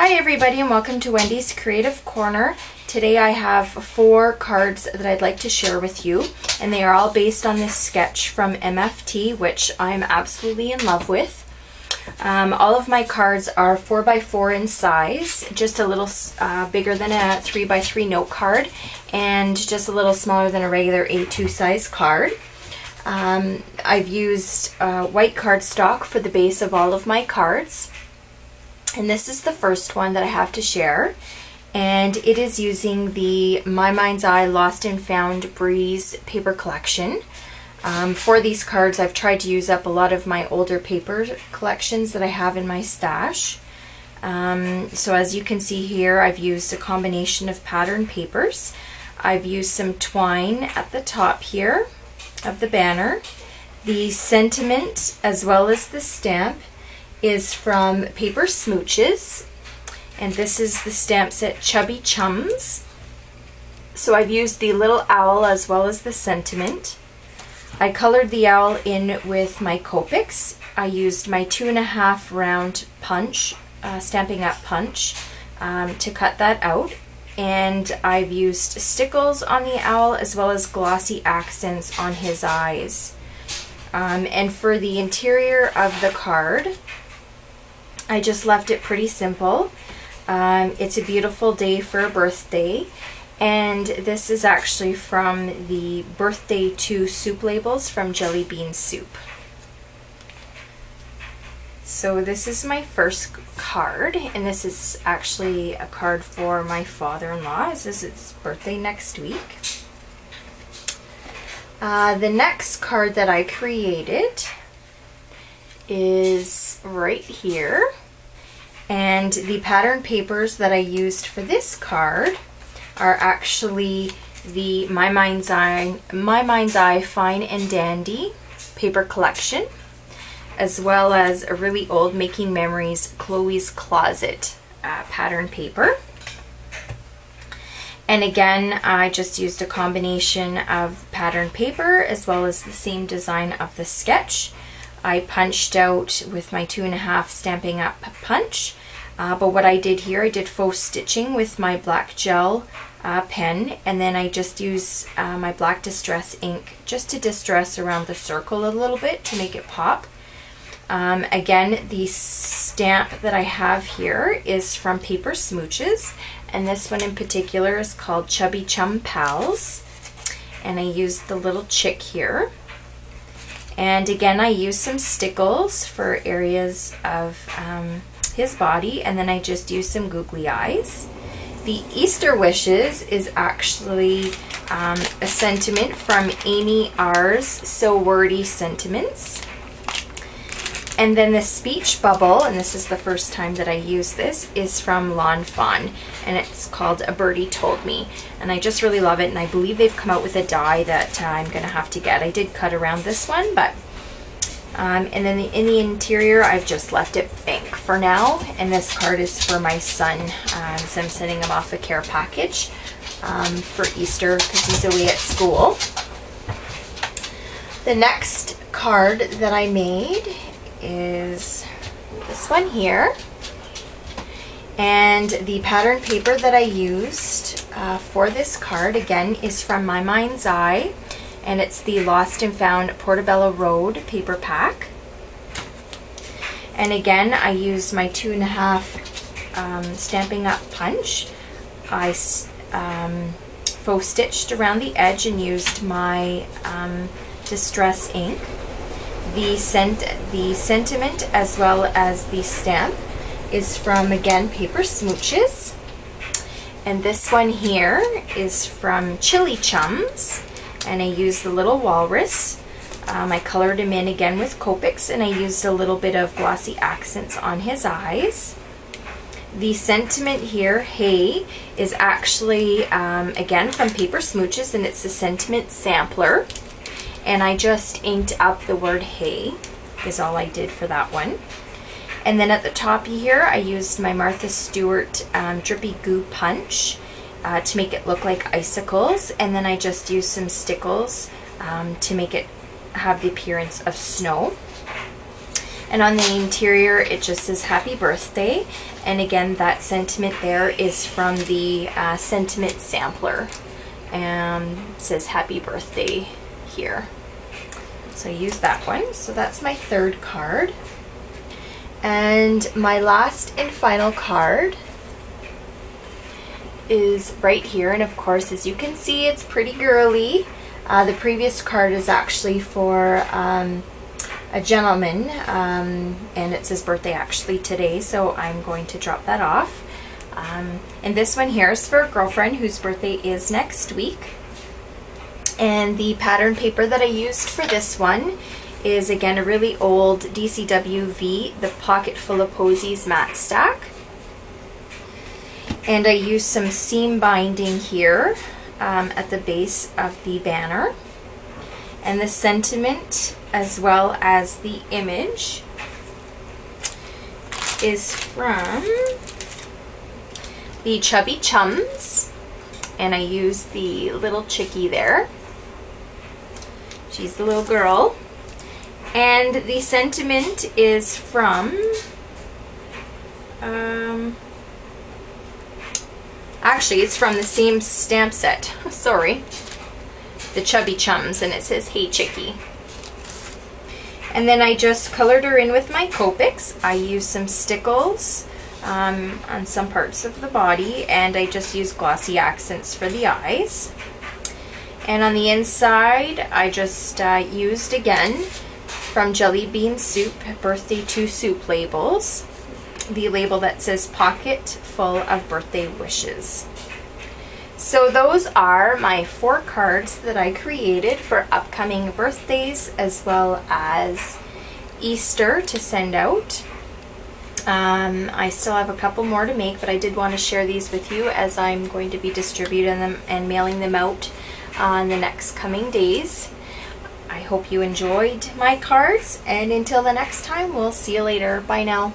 Hi everybody and welcome to Wendy's Creative Corner. Today I have 4 cards that I'd like to share with you, and they are all based on this sketch from MFT, which I'm absolutely in love with. All of my cards are 4x4 in size, just a little bigger than a 3x3 note card, and just a little smaller than a regular A2 size card. I've used white cardstock for the base of all of my cards. And this is the first one that I have to share, and it is using the My Mind's Eye Lost and Found Breeze paper collection. For these cards, I've tried to use up a lot of my older paper collections that I have in my stash. So as you can see here, I've used a combination of pattern papers. I've used some twine at the top here of the banner. The sentiment as well as the stamp is from Paper Smooches, and this is the stamp set Chubby Chums. So I've used the little owl as well as the sentiment. I colored the owl in with my Copics. I used my 2.5 round punch, Stampin' Up punch, to cut that out, and I've used stickles on the owl as well as glossy accents on his eyes. And for the interior of the card, I just left it pretty simple. It's a beautiful day for a birthday, and this is actually from the Birthday to Soup labels from Jelly Bean Soup. So this is my first card, and this is actually a card for my father-in-law, as this is his birthday next week. The next card that I created is right here, and the pattern papers that I used for this card are actually the My Mind's Eye Fine and Dandy paper collection, as well as a really old Making Memories Chloe's Closet pattern paper. And again, I just used a combination of pattern paper as well as the same design of the sketch. I punched out with my 2.5 Stampin' Up punch, but what I did here, I did faux stitching with my black gel pen, and then I just used my black distress ink just to distress around the circle a little bit to make it pop. Again, the stamp that I have here is from Paper Smooches, and this one in particular is called Chubby Chum Pals, and I used the little chick here. And again, I used some stickles for areas of his body, and then I just used some googly eyes. The Easter Wishes is actually a sentiment from Amy R's So Wordy Sentiments. And then the speech bubble, and this is the first time that I use this, is from Lawn Fawn, and it's called A Birdie Told Me. And I just really love it, and I believe they've come out with a die that I'm going to have to get. I did cut around this one, but and then in the interior, I've just left it blank for now, and this card is for my son, so I'm sending him off a care package for Easter because he's away at school. The next card that I made is this one here, and the pattern paper that I used for this card again is from My Mind's Eye, and it's the Lost and Found Portobello Road paper pack. And again, I used my 2.5 Stampin' Up punch. I faux stitched around the edge and used my distress ink. The sentiment as well as the stamp is from, again, Paper Smooches. And this one here is from Chili Chums, and I used the little walrus. I colored him in again with Copics, and I used a little bit of glossy accents on his eyes. The sentiment here, Hey, is actually, again, from Paper Smooches, and it's a sentiment sampler. And I just inked up the word Hey, is all I did for that one. And then at the top here, I used my Martha Stewart Drippy Goo punch to make it look like icicles, and then I just used some stickles to make it have the appearance of snow. And on the interior, it just says happy birthday. And again, that sentiment there is from the sentiment sampler. And it says happy birthday here. So I use that one. So that's my third card. And my last and final card is right here. And of course, as you can see, it's pretty girly. The previous card is actually for a gentleman, and it's his birthday actually today, so I'm going to drop that off. And this one here is for a girlfriend whose birthday is next week. And the pattern paper that I used for this one is, again, a really old DCWV, the Pocket Full of Posies matte stack. And I used some seam binding here at the base of the banner. And the sentiment, as well as the image, is from the Chubby Chums. And I used the little chickie there. She's the little girl. And the sentiment is from, actually it's from the same stamp set, sorry, the Chubby Chums, and it says, hey chickie. And then I just colored her in with my Copics. I used some stickles on some parts of the body, and I just used glossy accents for the eyes. And on the inside, I just used, again, from Jelly Bean Soup, Birthday to Soup labels, the label that says Pocket Full of Birthday Wishes. So those are my 4 cards that I created for upcoming birthdays as well as Easter to send out. I still have a couple more to make, but I did want to share these with you as I'm going to be distributing them and mailing them out on the next coming days. I hope you enjoyed my cards, and until the next time, we'll see you later. Bye now.